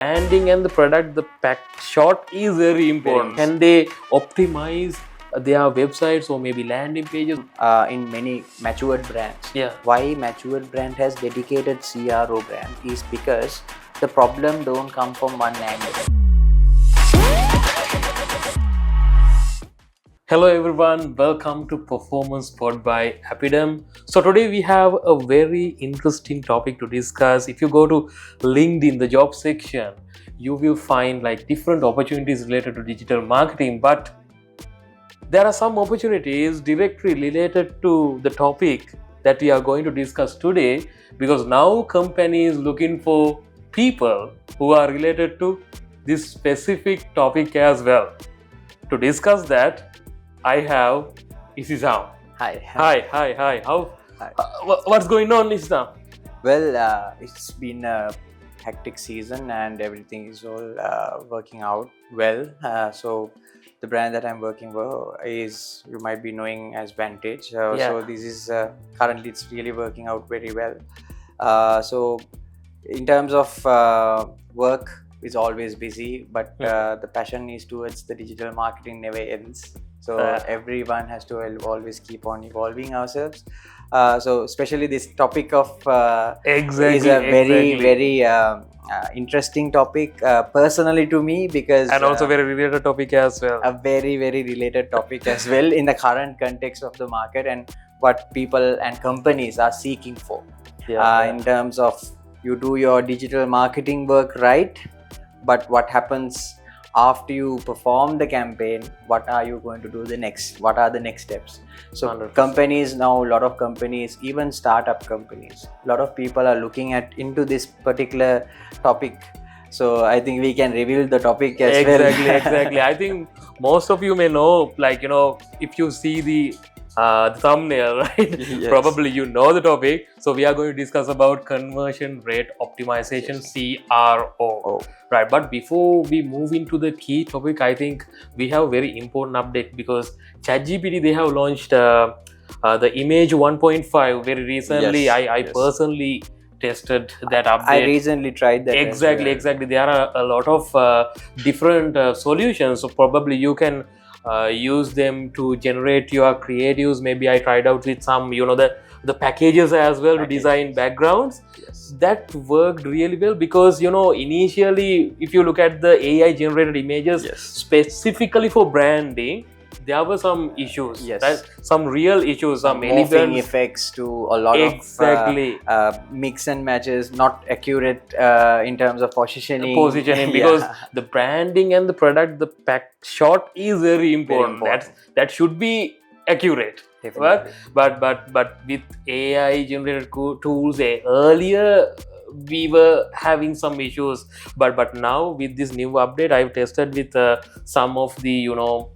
Branding and the product, the pack shot is very important. Can they optimize their websites or maybe landing pages? In many matured brands. Yeah. Why matured brand has dedicated CRO brand is because the problem don't come from one angle. Hello everyone, welcome to Performance Pod by APIDM. So today we have a very interesting topic to discuss. If you go to LinkedIn, the job section, you will find like different opportunities related to digital marketing, but there are some opportunities directly related to the topic that we are going to discuss today, because now company is looking for people who are related to this specific topic as well. To discuss that, I have Isizam. Hi. How? Hi. What's going on, Isizam? Well, it's been a hectic season and everything is all working out well. So the brand that I'm working for is, you might be knowing as Vantage. So this is currently it's really working out very well. So in terms of work, it's always busy, but the passion is towards the digital marketing never ends. So everyone has to always keep on evolving ourselves. So especially this topic of is a very interesting topic personally to me, because and also very related topic as well. A very related topic as well in the current context of the market and what people and companies are seeking for. In terms of, you do your digital marketing work right, but what happens after you perform the campaign? What are you going to do the next? What are the next steps? So 100%. Companies now, a lot of companies, even startup companies, a lot of people are looking into this particular topic. So I think we can reveal the topic as well. Exactly. I think most of you may know, like, if you see the thumbnail, right? Yes. Probably you know the topic. So we are going to discuss about conversion rate optimization, CRO. Right. But before we move into the key topic, I think we have a very important update, because ChatGPT, they have launched the image 1.5 very recently. Yes. I personally tested that update. I recently tried that. Exactly. There are a lot of different solutions. So probably you can use them to generate your creatives. Maybe I tried out with some, the packages as well to design backgrounds. Yes. That worked really well, because initially, if you look at the AI generated images, specifically for branding, there were some issues. Yes. Right? Some real issues, some morphing effects to a lot of mix and matches, not accurate in terms of positioning. Because the branding and the product, the pack shot is very important. That should be accurate. But with AI generated tools, earlier we were having some issues, but now with this new update, I've tested with some of the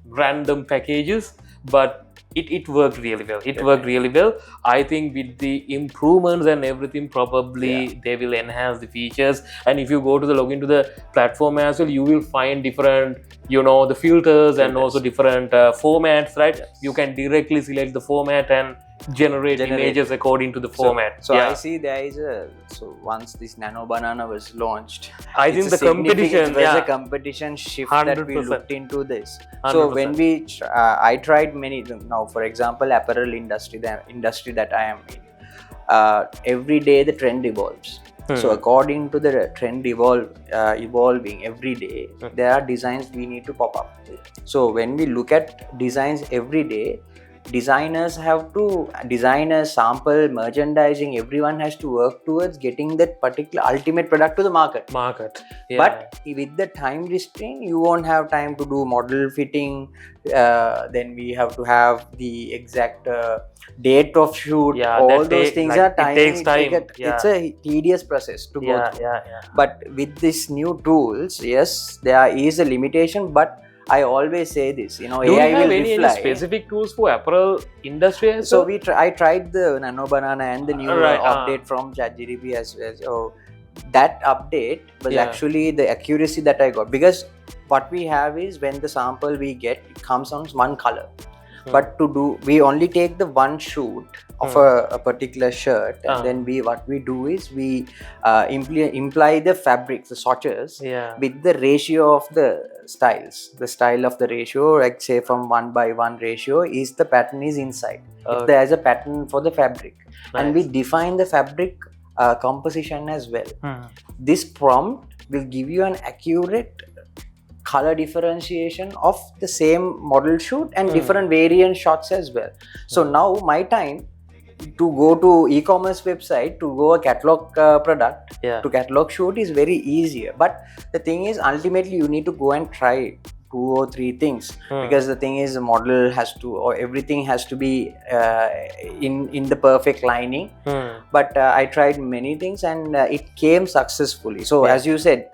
random packages, but it worked really well. I think with the improvements and everything, probably they will enhance the features. And if you go to the login to the platform as well, you will find different the filters and also different formats, right? You can directly select the format and generate images according to the format. So I see there is once this Nano Banana was launched, I think the competition was a competition shift 100%. That we looked into this. 100%. So when I tried many now, for example, apparel industry, the industry that I am in, every day the trend evolves. So according to the trend evolving every day, there are designs we need to pop up. So when we look at designs every day, designers, sample, merchandising, everyone has to work towards getting that particular ultimate product to the market. But with the time restraint, you won't have time to do model fitting. Then we have to have the exact date of shoot. All those things are time. It takes time. It's a tedious process to go through. But with these new tools, yes, there is a limitation, but I always say this, Do you have any specific tools for apparel industry? So I tried the Nano Banana and the new update from ChatGPT as well. So that update was actually the accuracy that I got, because what we have is, when the sample we get, it comes on one color. But we only take the one shoot of a particular shirt, and then what we do is we imply the fabrics, the swatches, with the ratio of the styles. The style of the ratio, like say from 1:1 ratio, is the pattern is inside. If there is a pattern for the fabric, and we define the fabric composition as well. This prompt will give you an accurate color differentiation of the same model shoot and different variant shots as well. So now my time to go to e-commerce website to go a catalog product to catalog shoot is very easier. But the thing is, ultimately you need to go and try 2 or 3 things, because the thing is, the model has to, or everything has to be in the perfect lining. But I tried many things and it came successfully. So as you said,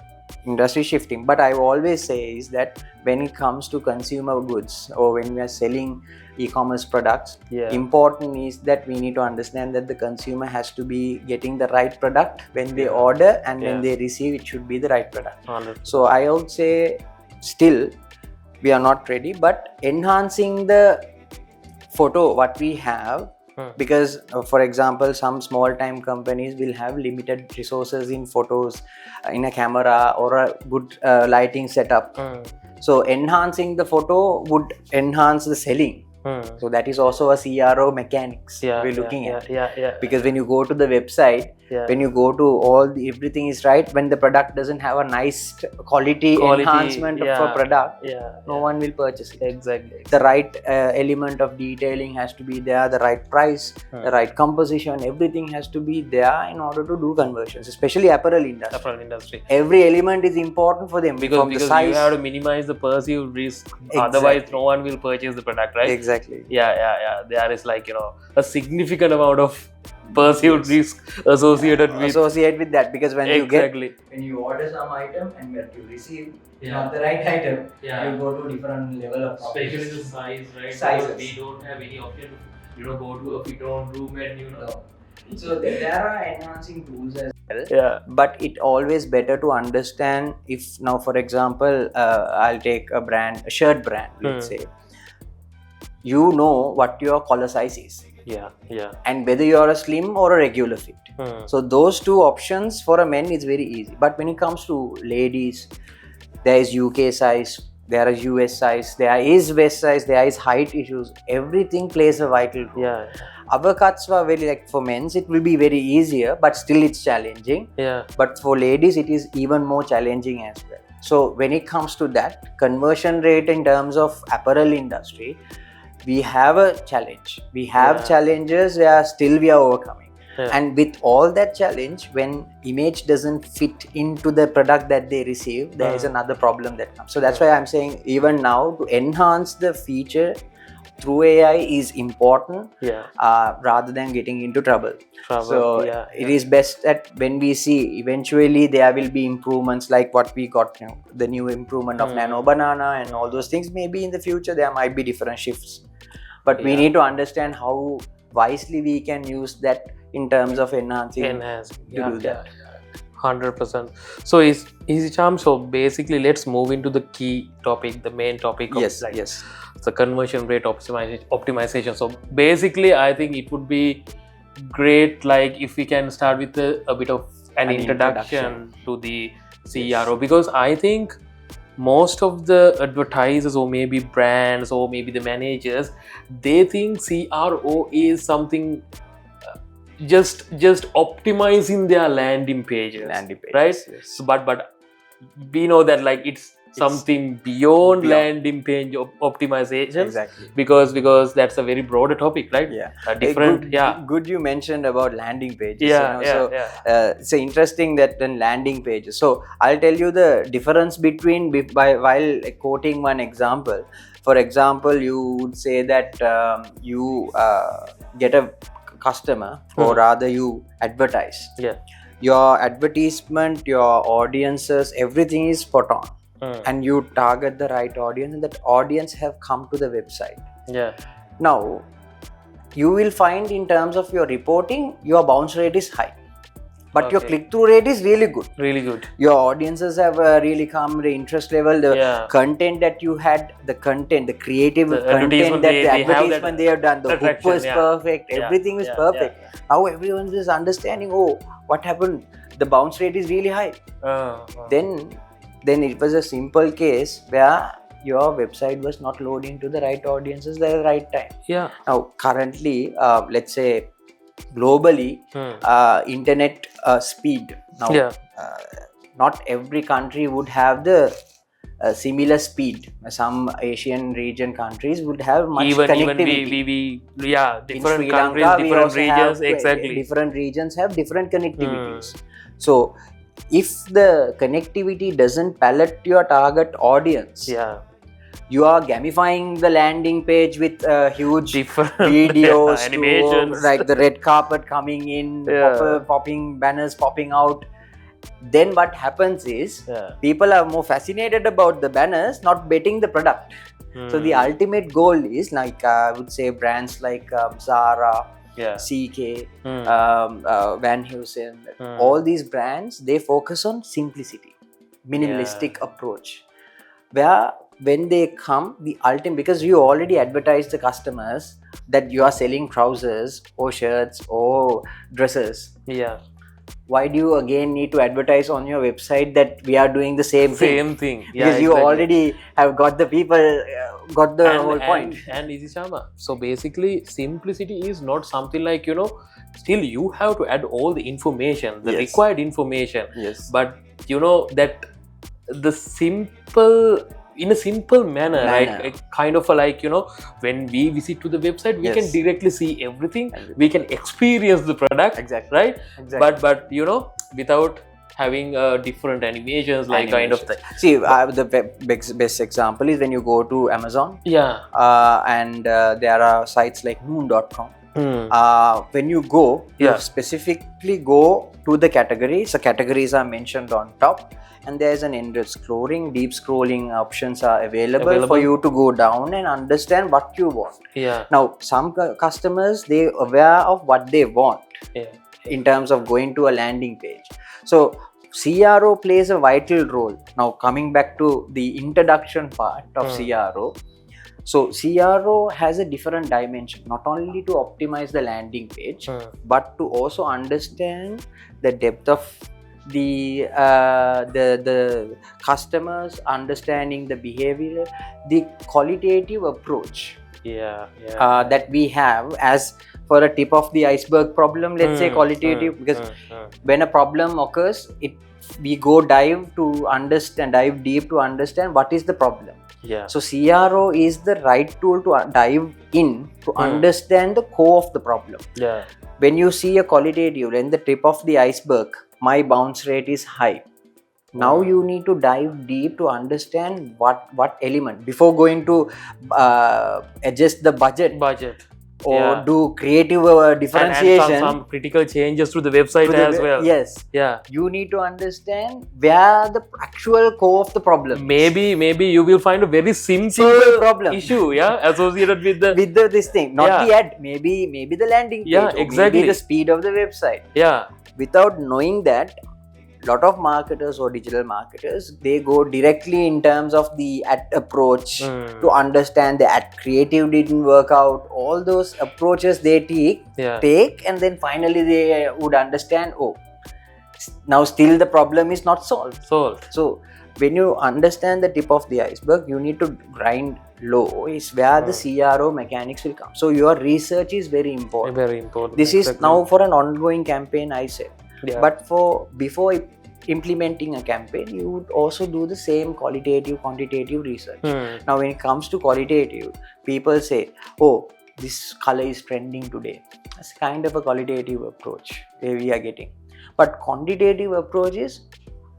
industry shifting, but I always say is that when it comes to consumer goods, or when we are selling e-commerce products, important is that we need to understand that the consumer has to be getting the right product when they order, and when they receive, it should be the right product. 100%. So I would say still we are not ready, but enhancing the photo what we have, because for example, some small time companies will have limited resources in photos, in a camera or a good lighting setup. So enhancing the photo would enhance the selling. So that is also a CRO mechanics we're looking at. Because when you go to the website, when you go to everything is right, when the product doesn't have a nice quality enhancement of a product, no one will purchase it. Exactly. The right element of detailing has to be there, the right price, the right composition, everything has to be there in order to do conversions, especially apparel industry. Every element is important for them, because you have to minimize the perceived risk. Otherwise no one will purchase the product, right? Exactly. There is a significant amount of perceived risk associated with that, because when you order some item and when you receive not the right item, you go to different level of problems. Especially the size, right? Sizes. We don't have any option to go to a fit-on room and So there are enhancing tools as well. But it always better to understand, if now for example I'll take a shirt brand, let's say, you know what your collar size is, and whether you are a slim or a regular fit. So those 2 options for a man is very easy. But when it comes to ladies, there is UK size, there is US size, there is West size, there is height issues. Everything plays a vital role. Our cuts were very, for men's it will be very easier, but still it's challenging. But for ladies it is even more challenging as well. So when it comes to that conversion rate in terms of apparel industry, we have a challenge. We have challenges where still we are overcoming. And with all that challenge, when image doesn't fit into the product that they receive, there is another problem that comes. So that's why I'm saying even now to enhance the feature through AI is important, rather than getting into trouble. So it is best that when we see eventually there will be improvements like what we got now, the new improvement of Nano Banana and all those things. Maybe in the future there might be different shifts, but we need to understand how wisely we can use that in terms of enhancing to do that. 100%. So easy charm. So basically, let's move into the key topic, the main topic of the conversion rate optimization. So basically, I think it would be great, like if we can start with a bit of an introduction to the CRO, because I think most of the advertisers or maybe brands or maybe the managers, they think CRO is something just optimizing their landing pages, right? So, but we know that it's something beyond landing page optimization, because that's a very broader topic, right? Good you mentioned about landing pages. It's interesting that then landing pages. So I'll tell you the difference between while quoting one example. For example, you would say that you get a customer, or rather you advertise. Your advertisement, your audiences, everything is spot on. And you target the right audience, and that audience have come to the website. Now you will find in terms of your reporting, your bounce rate is high. but your click-through rate is really good. Really good. Your audiences have really come, the interest level, the content that you had, the content, the creative content, the advertisement they have done, the hook was perfect, everything was perfect. Now everyone is understanding, oh, what happened? The bounce rate is really high. Then it was a simple case where your website was not loading to the right audiences at the right time. Now currently, let's say globally, internet speed. Now, not every country would have the similar speed. Some Asian region countries would have much connectivity. Different in Sri countries, Lanka, different regions, exactly. Different regions have different connectivities. So, if the connectivity doesn't pallet your target audience, you are gamifying the landing page with huge different videos, animations, like the red carpet coming in, popping banners popping out. Then what happens is people are more fascinated about the banners, not betting the product. So the ultimate goal is, like I would say, brands like Zara, CK, Van Heusen, all these brands, they focus on simplicity, minimalistic approach, where when they come, the ultimate, because you already advertise the customers that you are selling trousers or shirts or dresses. Why do you again need to advertise on your website that we are doing the same thing? Because you already have got the people, got the whole point. And Isishama, so basically simplicity is not something like, still you have to add all the information, the required information. But that the simple, in a simple manner. Like kind of like, when we visit to the website, we can directly see everything. We can experience the product, right? But without having different animations, like kind of thing. See, the best example is when you go to Amazon, and there are sites like noon.com. When you go, you specifically go to the categories. So categories are mentioned on top, and there's an endless scrolling, deep scrolling options are available for you to go down and understand what you want. Now, some customers, they are aware of what they want in terms of going to a landing page. So CRO plays a vital role. Now, coming back to the introduction part of CRO. So CRO has a different dimension, not only to optimize the landing page, but to also understand the depth of the customers, understanding the behavior, the qualitative approach that we have as for a tip of the iceberg problem, let's say qualitative, because when a problem occurs, we go dive deep to understand what is the problem. So CRO is the right tool to dive in to understand the core of the problem. When you see a qualitative and the tip of the iceberg, my bounce rate is high. Now you need to dive deep to understand what element before going to adjust the budget or do creative differentiation and some critical changes to the website as well. You need to understand where the actual core of the problem. Maybe you will find a very simple problem issue associated with this thing, not the ad, maybe the landing page, maybe the speed of the website. Without knowing that, lot of marketers or digital marketers, they go directly in terms of the ad approach to understand the ad creative didn't work out. All those approaches they take, and then finally they would understand, oh, now still the problem is not solved. So when you understand the tip of the iceberg, you need to grind low, is where the CRO mechanics will come. So your research is very important. This is now for an ongoing campaign, I said. But before implementing a campaign, you would also do the same qualitative, quantitative research. Now, when it comes to qualitative, people say, oh, this color is trending today. That's kind of a qualitative approach where we are getting. But quantitative approach is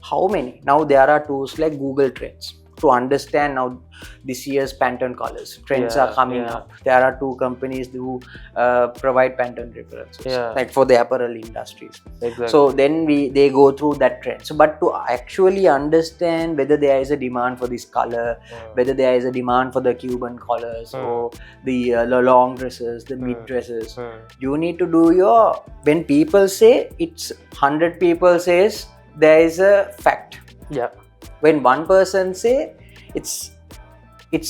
how many? Now, there are tools like Google Trends to understand. Now, this year's Pantone colors. Trends are coming up. There are 2 companies who provide Pantone references, like for the apparel industries. Exactly. So then they go through that trend. So, but to actually understand whether there is a demand for this color, whether there is a demand for the Cuban collars or the long dresses, the mid dresses, you need to do your, when people say it's 100 people says there is a fact. Yeah. When one person say, it's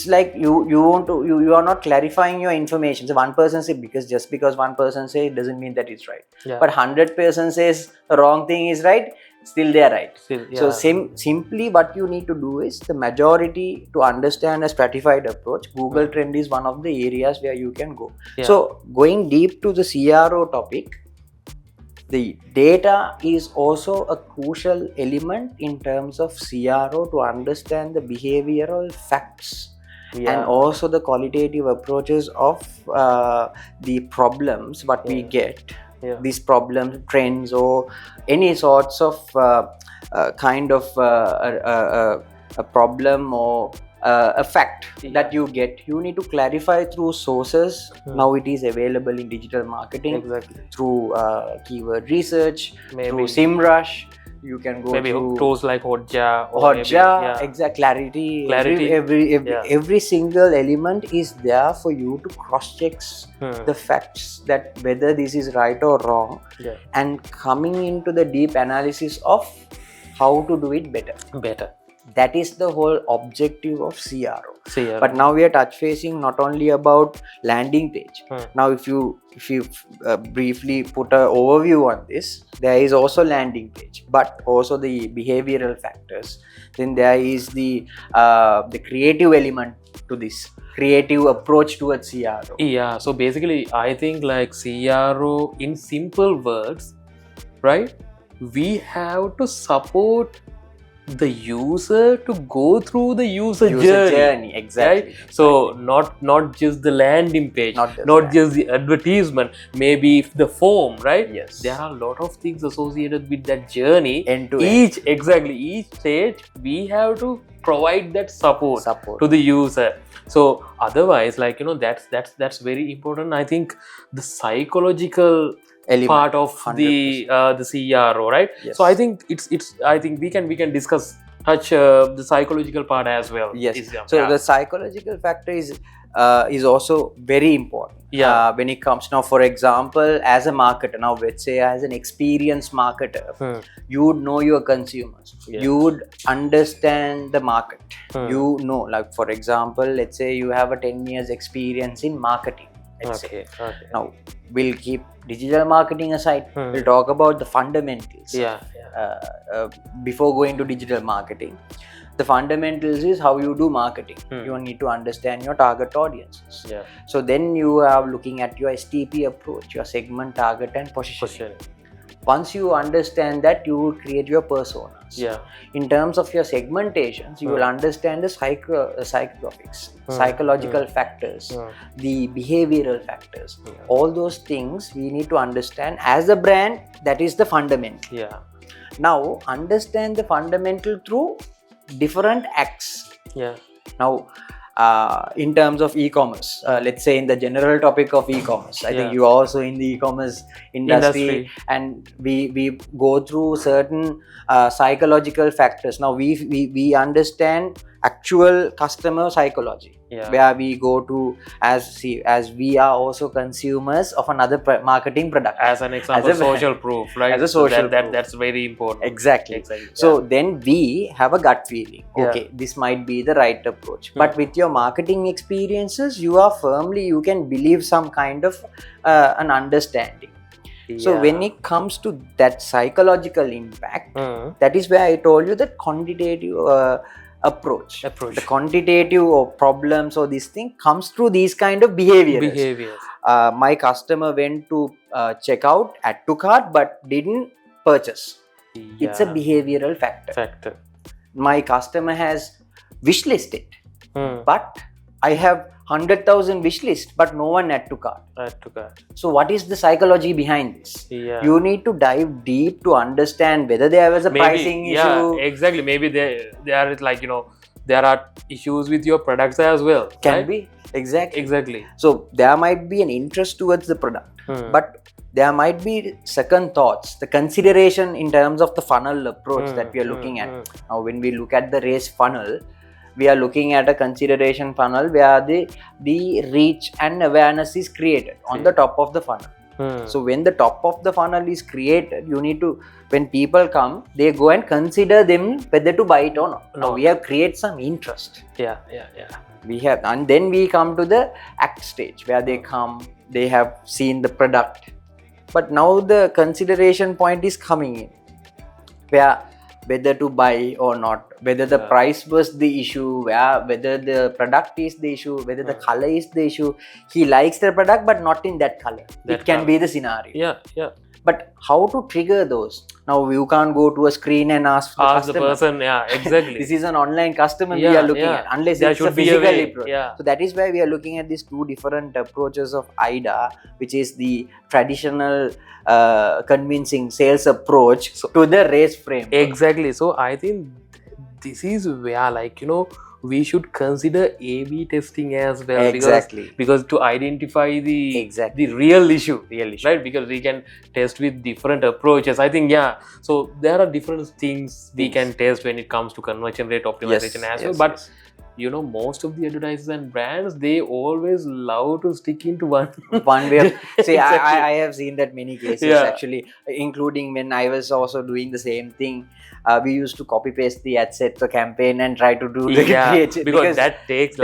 like you are not clarifying your information. So one person say, just because one person say, it doesn't mean that it's right. Yeah. But 100% says the wrong thing is right, still they are right. So simply what you need to do is the majority to understand a stratified approach. Google Trend is one of the areas where you can go. So going deep to the CRO topic, the data is also a crucial element in terms of CRO to understand the behavioral facts and also the qualitative approaches of the problems what we get. These problems, trends, or any sorts of kind of a problem or a fact that you get, you need to clarify through sources. Now it is available in digital marketing, through keyword research, through SEMrush. You can go through tools like Hotjar, exact clarity. Every single element is there for you to cross check the facts, that whether this is right or wrong, and coming into the deep analysis of how to do it better. That is the whole objective of CRO. But now we are touch facing not only about landing page. Now if you briefly put an overview on this, there is also landing page, but also the behavioral factors. Then there is the creative element to this, creative approach towards CRO. So basically I think like CRO, in simple words, right, we have to support the user to go through the user journey. Exactly. Right? So not just the landing page, not just the advertisement, maybe the form, right? Yes. There are a lot of things associated with that journey. End to end. Each stage we have to provide that support to the user. So otherwise, like, that's very important. I think the psychological element, part of 100%. the CRO, right? So I think I think we can touch the psychological part as well. So the psychological factor is also very important when it comes. Now, for example, as a marketer, now let's say as an experienced marketer, you would know your consumers, you would understand the market, you know, like for example, let's say you have a 10 years experience in marketing. Now we'll keep digital marketing aside. We'll talk about the fundamentals. Before going to digital marketing, the fundamentals is how you do marketing. You need to understand your target audiences. So then you are looking at your STP approach, your segment, target, and positioning. Once you understand that, you will create your personas. In terms of your segmentations, you will understand the psychographics, psychological factors, the behavioral factors. All those things we need to understand as a brand. That is the fundamental. Now understand the fundamental through different acts. Now in terms of e-commerce, let's say in the general topic of e-commerce, I think you are also in the e-commerce industry, and we go through certain psychological factors. Now we understand actual customer psychology, where we go to as we are also consumers of another marketing product. As an example, social proof, right? As a social proof. That's very important. Exactly. So then we have a gut feeling. Okay, this might be the right approach. But with your marketing experiences, you can believe some kind of an understanding. So when it comes to that psychological impact, that is where I told you that quantitative approach. The quantitative or problems or this thing comes through these kind of behaviors. My customer went to check out, add to cart, but didn't purchase. It's a behavioral factor. My customer has wishlisted, but I have 100,000 wish list, but no one add to cart. So what is the psychology behind this? You need to dive deep to understand whether there was a pricing issue. Exactly. Maybe they are like, there are issues with your products as well. Can right? be. Exactly. So there might be an interest towards the product, but there might be second thoughts, the consideration in terms of the funnel approach that we are looking at. Now, when we look at the race funnel, we are looking at a consideration funnel where the reach and awareness is created on the top of the funnel. So when the top of the funnel is created, you need to, when people come, they go and consider them whether to buy it or not. Now we have created some interest. We have, and then we come to the act stage where they come, they have seen the product, but now the consideration point is coming in, where whether to buy or not, whether the price was the issue, whether the product is the issue, whether the color is the issue. He likes the product but not in that color. It can be the scenario. But how to trigger those? Now you can't go to a screen and ask the person. Exactly. This is an online customer we are looking at, unless there it's a physical approach. So that is why we are looking at these two different approaches of AIDA, which is the traditional convincing sales approach to the race frame. Exactly. So I think this is where, we should consider A/B testing as well. Because to identify the real issue, right? Because we can test with different approaches. I think, so there are different things we can test when it comes to conversion rate optimization as well. But most of the advertisers and brands, they always love to stick into one way of, see, I have seen that many cases actually, including when I was also doing the same thing. We used to copy paste the ad set, the campaign, and try to do the creative, because that takes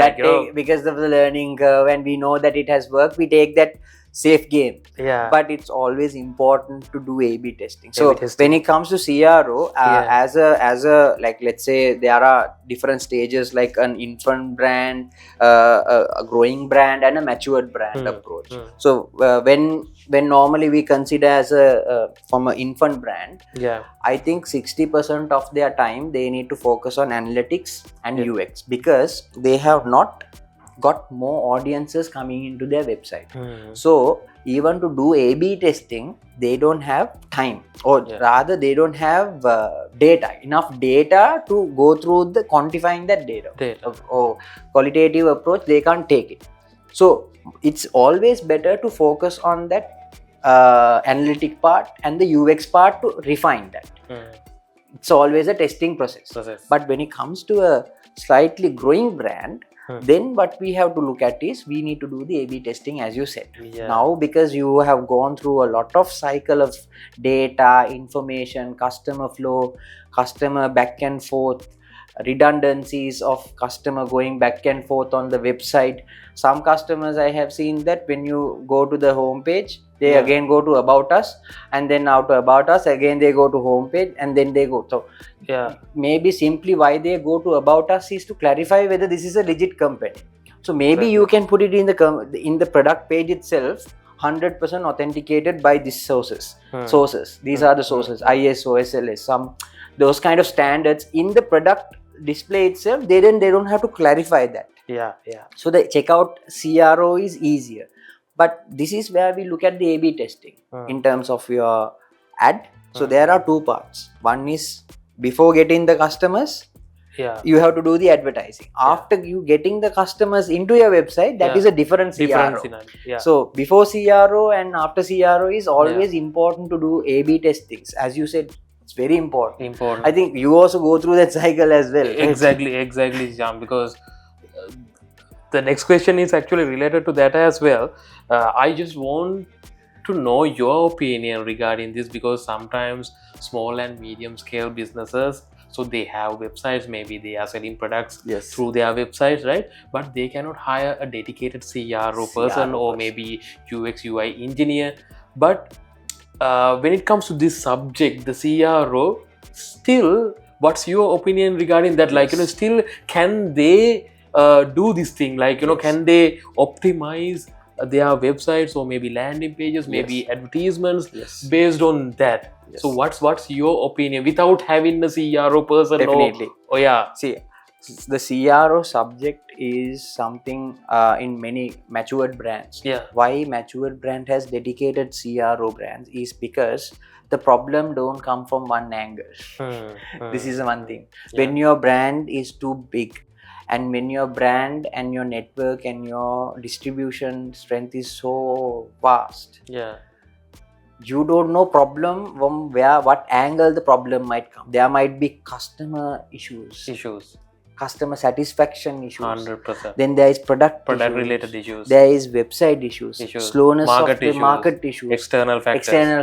because of the learning curve, and we know that it has worked, we take that safe game. But it's always important to do A/B testing. So when it comes to CRO, as a like, let's say there are different stages, like an infant brand, a growing brand, and a matured brand approach. So when normally we consider as from an infant brand, I think 60% of their time they need to focus on analytics and UX, because they have not got more audiences coming into their website. So even to do A/B testing, they don't have time, or rather they don't have enough data to go through the quantifying that data. Or qualitative approach, they can't take it. So it's always better to focus on that analytic part and the UX part to refine that. It's always a testing process. But when it comes to a slightly growing brand, then what we have to look at is we need to do the A/B testing, as you said. Now, because you have gone through a lot of cycle of data, information, customer flow, customer back and forth, redundancies of customer going back and forth on the website. Some customers, I have seen that when you go to the home page, they again go to About Us, and then out to About Us, again they go to home page, and then they go. So maybe simply why they go to About Us is to clarify whether this is a legit company. So maybe you can put it in the product page itself, 100% authenticated by these sources. These are the sources, ISO, SLS, those kind of standards in the product display itself. They don't have to clarify that. So the checkout CRO is easier. But this is where we look at the A/B testing in terms of your ad. So there are two parts. One is before getting the customers, you have to do the advertising. After you getting the customers into your website, that is a different CRO. So before CRO and after CRO is always important to do A/B testings. As you said, it's very important. I think you also go through that cycle as well. Exactly, Jam, because the next question is actually related to that as well. I just want to know your opinion regarding this, because sometimes small and medium scale businesses, so they have websites, maybe they are selling products through their websites, right? But they cannot hire a dedicated CRO person or maybe UX UI engineer. But when it comes to this subject, the CRO, still, what's your opinion regarding that? Still, can they do this thing? Can they optimize their websites or maybe landing pages, maybe advertisements based on that? So what's your opinion without having a CRO person? Definitely. See, the CRO subject is something in many matured brands. Why matured brand has dedicated CRO brands is because the problem don't come from one angle. This is one thing. When your brand is too big, And when your brand and your network and your distribution strength is so vast, you don't know problem from what angle the problem might come. There might be customer issues, customer satisfaction issues, 100%. then there is product related issues, there is website issues, slowness market of the issues, market issues, external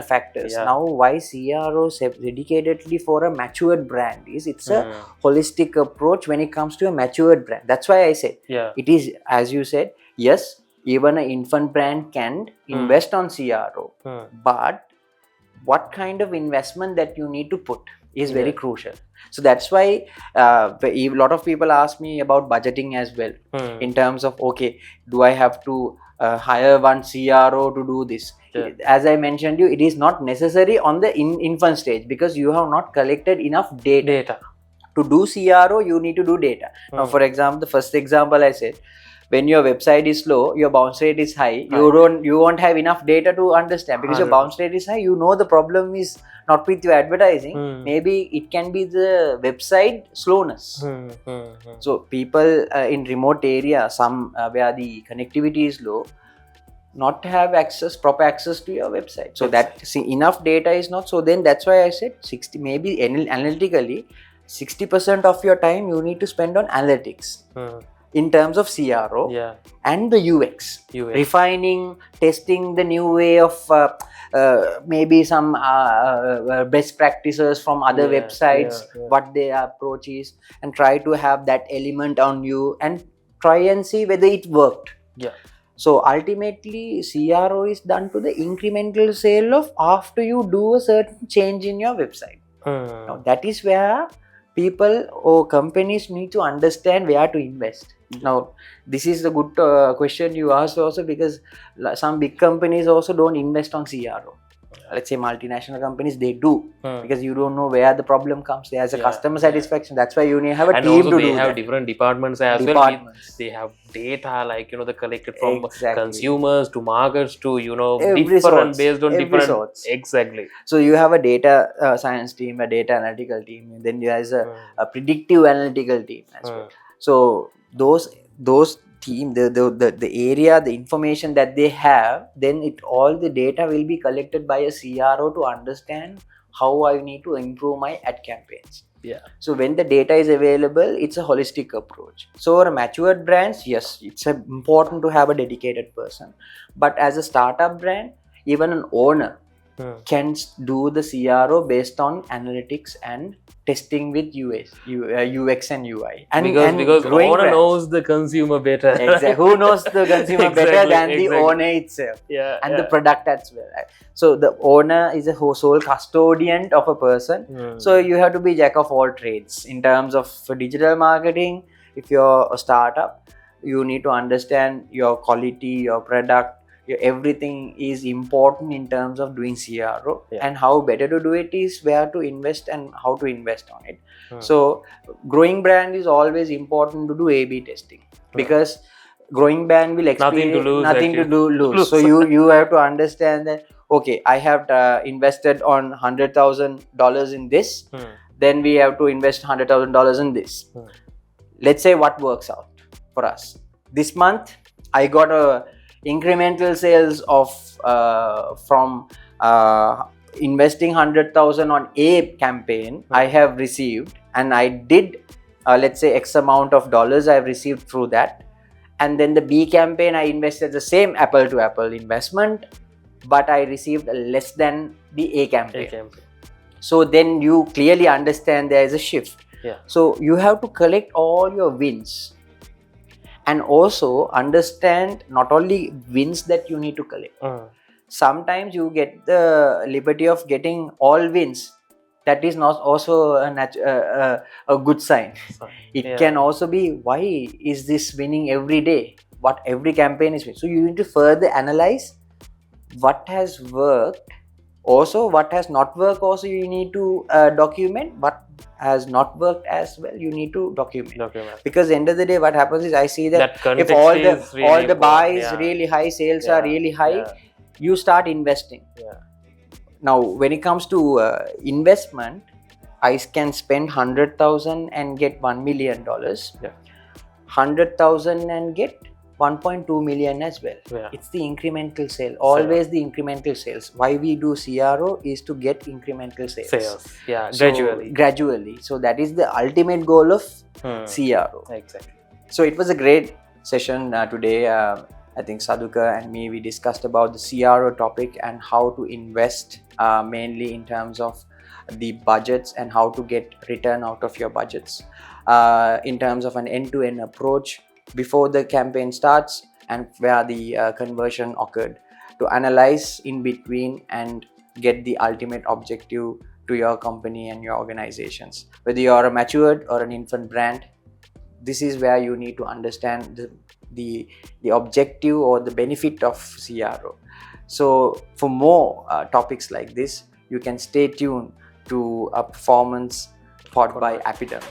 factors. Now why CRO dedicatedly for a matured brand is it's a holistic approach when it comes to a matured brand. That's why I said it is, as you said, yes, even an infant brand can invest on CRO, but what kind of investment that you need to put is very crucial. So that's why a lot of people ask me about budgeting as well, in terms of, okay, do I have to hire one CRO to do this? As I mentioned you, it is not necessary on the infant stage, because you have not collected enough data. To do CRO, you need to do data. Now, for example, the first example I said, when your website is slow, your bounce rate is high, you won't have enough data to understand, because your bounce rate is high. You know the problem is not with your advertising, maybe it can be the website slowness. So people in remote area, some where the connectivity is low, not have proper access to your website. So that enough data is not. So then that's why I said 60, maybe analytically 60% of your time you need to spend on analytics. In terms of CRO and the UX, refining, testing the new way of maybe some best practices from other websites, what their approach is, and try to have that element on you and try and see whether it worked. So ultimately, CRO is done to the incremental sale of after you do a certain change in your website. Now that is where people or companies need to understand where to invest. Now, this is a good question you asked also, because some big companies also don't invest on CRO. Let's say multinational companies, they do, because you don't know where the problem comes. There's a customer satisfaction. That's why you need to have a team to do that. And also they have different departments as well. They have data, like, they collected from consumers to markets to, different based on different sorts. Exactly. So you have a data science team, a data analytical team, then there is a predictive analytical team as well. So those team, the area, the information that they have, then all the data will be collected by a CRO to understand how I need to improve my ad campaigns. So when the data is available, it's a holistic approach. So for matured brands, yes, it's important to have a dedicated person. But as a startup brand, even an owner can do the CRO based on analytics and testing with UX and UI. Because the owner knows the consumer better. Exactly. Who knows the consumer better than the owner itself? And the product as well. So the owner is a sole custodian of a person. So you have to be jack of all trades. In terms of digital marketing, if you're a startup, you need to understand your quality, your product, everything is important in terms of doing CRO, and how better to do it is where to invest and how to invest on it. So growing brand is always important to do A/B testing, because growing brand will experience nothing to lose. So you have to understand that, okay, I have invested on $100,000 in this, then we have to invest $100,000 in this. Let's say what works out for us. This month I got a incremental sales of from investing 100,000 on A campaign I have received, and I did let's say X amount of dollars I have received through that. And then the B campaign, I invested the same apple to apple investment, but I received less than the A campaign. So then you clearly understand there is a shift. So you have to collect all your wins, and also understand not only wins that you need to collect. Sometimes you get the liberty of getting all wins. That is not also a good sign. It can also be, why is this winning every day? What every campaign is winning. So you need to further analyze what has worked. Also, what has not worked, also you need to document. What has not worked as well, you need to document. Because end of the day, what happens is, I see that if all the buy is really high, sales are really high, you start investing. Now, when it comes to investment, I can spend 100,000 and get $1 million. 100,000 and get 1.2 million as well. Yeah. It's the incremental sale, always the incremental sales. Why we do CRO is to get incremental sales. Yeah, So, gradually. So that is the ultimate goal of CRO. Exactly. So it was a great session today. I think Saduka and me, we discussed about the CRO topic and how to invest mainly in terms of the budgets and how to get return out of your budgets in terms of an end-to-end approach before the campaign starts and where the conversion occurred, to analyze in between and get the ultimate objective to your company and your organizations. Whether you are a matured or an infant brand, this is where you need to understand the objective or the benefit of CRO. So for more topics like this, you can stay tuned to a performance pod by APIDM.